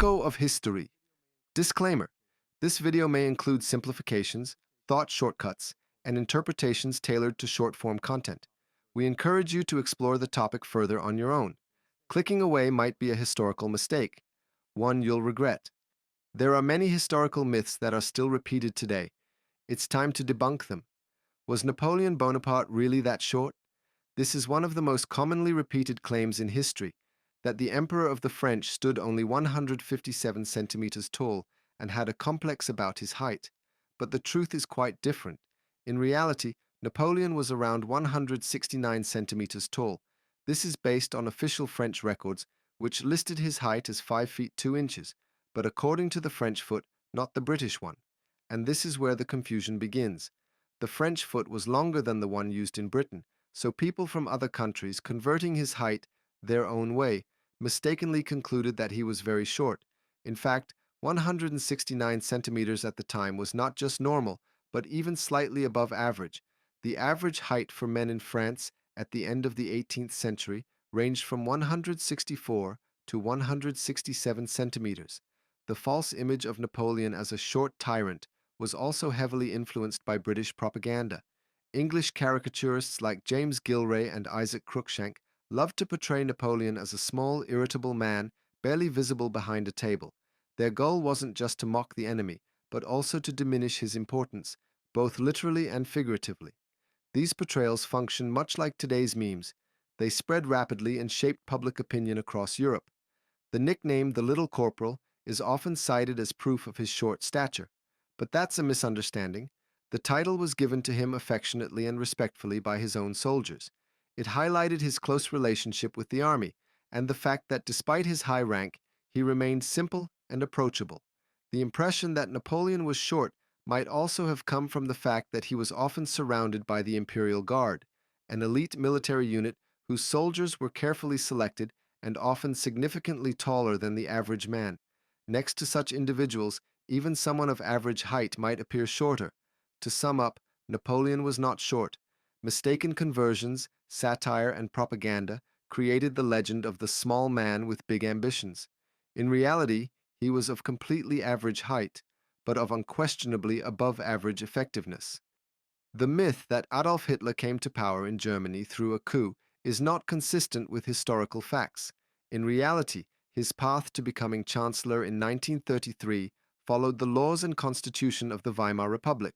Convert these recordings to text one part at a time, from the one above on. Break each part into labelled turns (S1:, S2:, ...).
S1: Echo of History. Disclaimer: this video may include simplifications, thought shortcuts, and interpretations tailored to short-form content. We encourage you to explore the topic further on your own. Clicking away might be a historical mistake, one you'll regret. There are many historical myths that are still repeated today. It's time to debunk them. Was Napoleon Bonaparte really that short? This is one of the most commonly repeated claims in history, that the Emperor of the French stood only 157 centimeters tall and had a complex about his height. But the truth is quite different. In reality, Napoleon was around 169 centimeters tall. This is based on official French records, which listed his height as 5 feet 2 inches, but according to the French foot, not the British one. And this is where the confusion begins. The French foot was longer than the one used in Britain, so people from other countries, converting his height their own way, mistakenly concluded that he was very short. In fact, 169 centimeters at the time was not just normal, but even slightly above average. The average height for men in France at the end of the 18th century ranged from 164 to 167 centimeters. The false image of Napoleon as a short tyrant was also heavily influenced by British propaganda. English caricaturists like James Gilray and Isaac Cruikshank loved to portray Napoleon as a small, irritable man, barely visible behind a table. Their goal wasn't just to mock the enemy, but also to diminish his importance, both literally and figuratively. These portrayals function much like today's memes. They spread rapidly and shaped public opinion across Europe. The nickname the Little Corporal is often cited as proof of his short stature. But that's a misunderstanding. The title was given to him affectionately and respectfully by his own soldiers. It highlighted his close relationship with the army and the fact that despite his high rank, he remained simple and approachable. The impression that Napoleon was short might also have come from the fact that he was often surrounded by the Imperial Guard, an elite military unit whose soldiers were carefully selected and often significantly taller than the average man. Next to such individuals, even someone of average height might appear shorter. To sum up, Napoleon was not short. Mistaken conversions, satire, and propaganda created the legend of the small man with big ambitions. In reality, he was of completely average height, but of unquestionably above average effectiveness. The myth that Adolf Hitler came to power in Germany through a coup is not consistent with historical facts. In reality, his path to becoming chancellor in 1933 followed the laws and constitution of the Weimar Republic,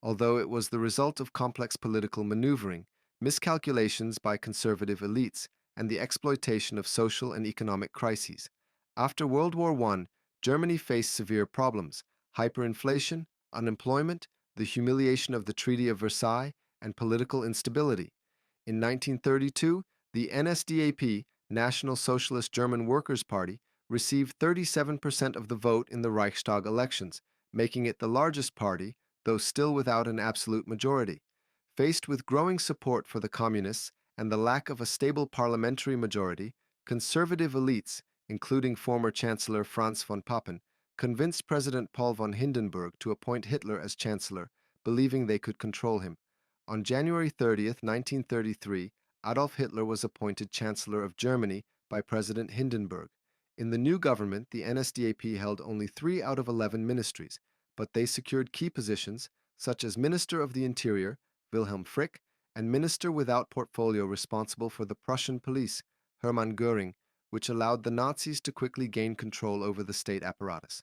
S1: although it was the result of complex political maneuvering, miscalculations by conservative elites, and the exploitation of social and economic crises. After World War I, Germany faced severe problems: hyperinflation, unemployment, the humiliation of the Treaty of Versailles, and political instability. In 1932, the NSDAP, National Socialist German Workers' Party, received 37% of the vote in the Reichstag elections, making it the largest party, though still without an absolute majority. Faced with growing support for the communists and the lack of a stable parliamentary majority, conservative elites, including former Chancellor Franz von Papen, convinced President Paul von Hindenburg to appoint Hitler as chancellor, believing they could control him. On January 30th, 1933, Adolf Hitler was appointed Chancellor of Germany by President Hindenburg. In the new government, the NSDAP held only 3 out of 11 ministries, but they secured key positions such as Minister of the Interior, Wilhelm Frick, and Minister without portfolio responsible for the Prussian police, Hermann Göring, which allowed the Nazis to quickly gain control over the state apparatus.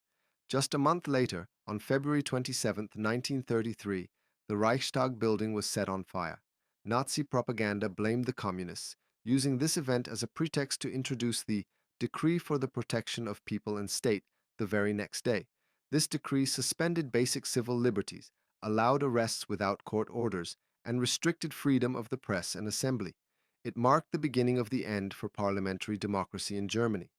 S1: Just a month later, on February 27, 1933, the Reichstag building was set on fire. Nazi propaganda blamed the communists, using this event as a pretext to introduce the Decree for the Protection of People and State the very next day. This decree suspended basic civil liberties, allowed arrests without court orders, and restricted freedom of the press and assembly. It marked the beginning of the end for parliamentary democracy in Germany.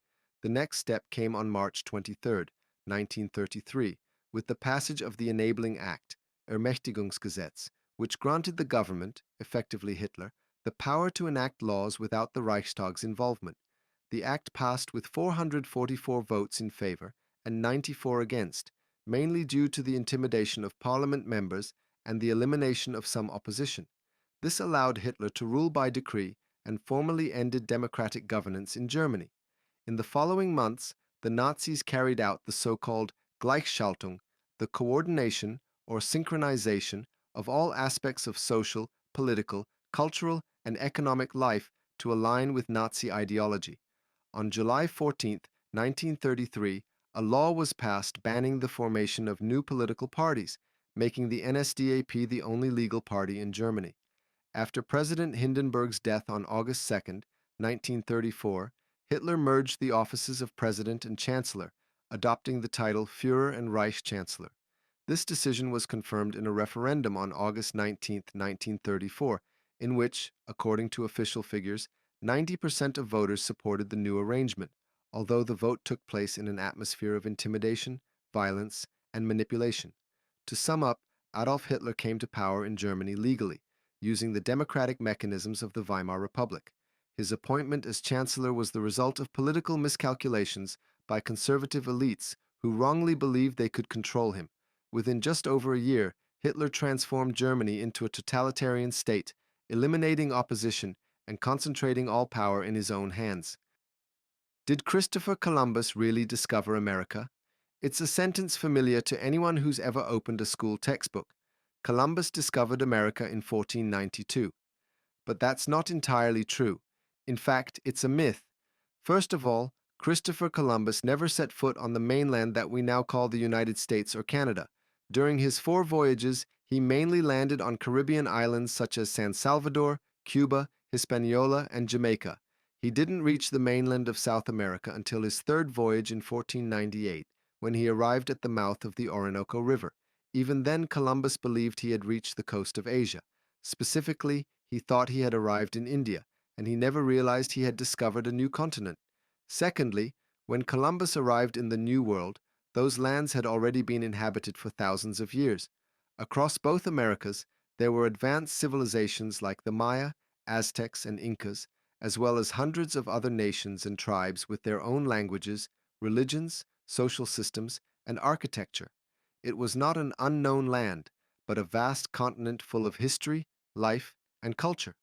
S1: The next step came on March 23, 1933, with the passage of the Enabling Act, Ermächtigungsgesetz, which granted the government, effectively Hitler, the power to enact laws without the Reichstag's involvement. The act passed with 444 votes in favor and 94 against, mainly due to the intimidation of parliament members and the elimination of some opposition. This allowed Hitler to rule by decree and formally ended democratic governance in Germany. In the following months, the Nazis carried out the so-called Gleichschaltung, the coordination or synchronization of all aspects of social, political, cultural, and economic life to align with Nazi ideology. On July 14, 1933, a law was passed banning the formation of new political parties, making the NSDAP the only legal party in Germany. After President Hindenburg's death on August 2, 1934, Hitler merged the offices of President and Chancellor, adopting the title Führer and Reich Chancellor. This decision was confirmed in a referendum on August 19, 1934, in which, according to official figures, 90% of voters supported the new arrangement, although the vote took place in an atmosphere of intimidation, violence, and manipulation. To sum up, Adolf Hitler came to power in Germany legally, using the democratic mechanisms of the Weimar Republic. His appointment as chancellor was the result of political miscalculations by conservative elites who wrongly believed they could control him. Within just over a year, Hitler transformed Germany into a totalitarian state, eliminating opposition and concentrating all power in his own hands. Did Christopher Columbus really discover America? It's a sentence familiar to anyone who's ever opened a school textbook. Columbus discovered America in 1492. But that's not entirely true. In fact, it's a myth. First of all, Christopher Columbus never set foot on the mainland that we now call the United States or Canada. During his 4 voyages, he mainly landed on Caribbean islands such as San Salvador, Cuba, Hispaniola, and Jamaica. He didn't reach the mainland of South America until his 3rd voyage in 1498, when he arrived at the mouth of the Orinoco River. Even then, Columbus believed he had reached the coast of Asia. Specifically, he thought he had arrived in India, and he never realized he had discovered a new continent. Secondly, when Columbus arrived in the New World, those lands had already been inhabited for thousands of years. Across both Americas, there were advanced civilizations like the Maya, Aztecs, and Incas, as well as hundreds of other nations and tribes with their own languages, religions, social systems, and architecture. It was not an unknown land, but a vast continent full of history, life, and culture.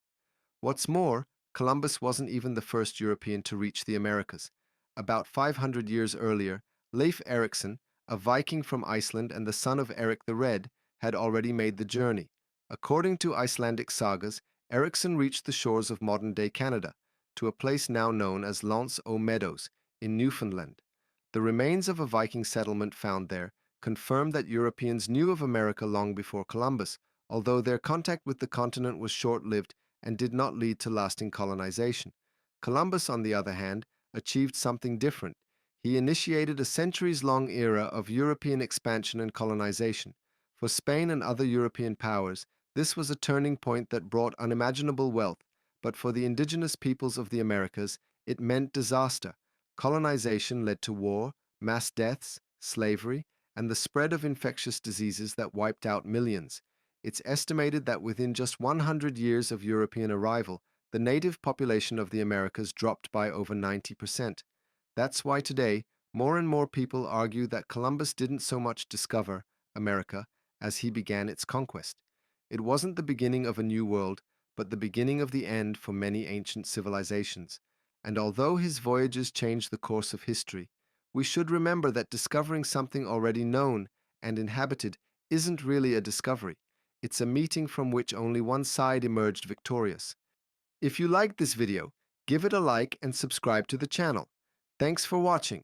S1: What's more, Columbus wasn't even the first European to reach the Americas. About 500 years earlier, Leif Erikson, a Viking from Iceland and the son of Eric the Red, had already made the journey. According to Icelandic sagas, Erikson reached the shores of modern-day Canada, to a place now known as L'Anse aux Meadows in Newfoundland. The remains of a Viking settlement found there confirm that Europeans knew of America long before Columbus, although their contact with the continent was short-lived and did not lead to lasting colonization. Columbus, on the other hand, achieved something different. He initiated a centuries-long era of European expansion and colonization. For Spain and other European powers, this was a turning point that brought unimaginable wealth, but for the indigenous peoples of the Americas, it meant disaster. Colonization led to war, mass deaths, slavery, and the spread of infectious diseases that wiped out millions. It's estimated that within just 100 years of European arrival, the native population of the Americas dropped by over 90%. That's why today, more and more people argue that Columbus didn't so much discover America as he began its conquest. It wasn't the beginning of a new world, but the beginning of the end for many ancient civilizations. And although his voyages changed the course of history, we should remember that discovering something already known and inhabited isn't really a discovery. It's a meeting from which only one side emerged victorious. If you liked this video, give it a like and subscribe to the channel. Thanks for watching.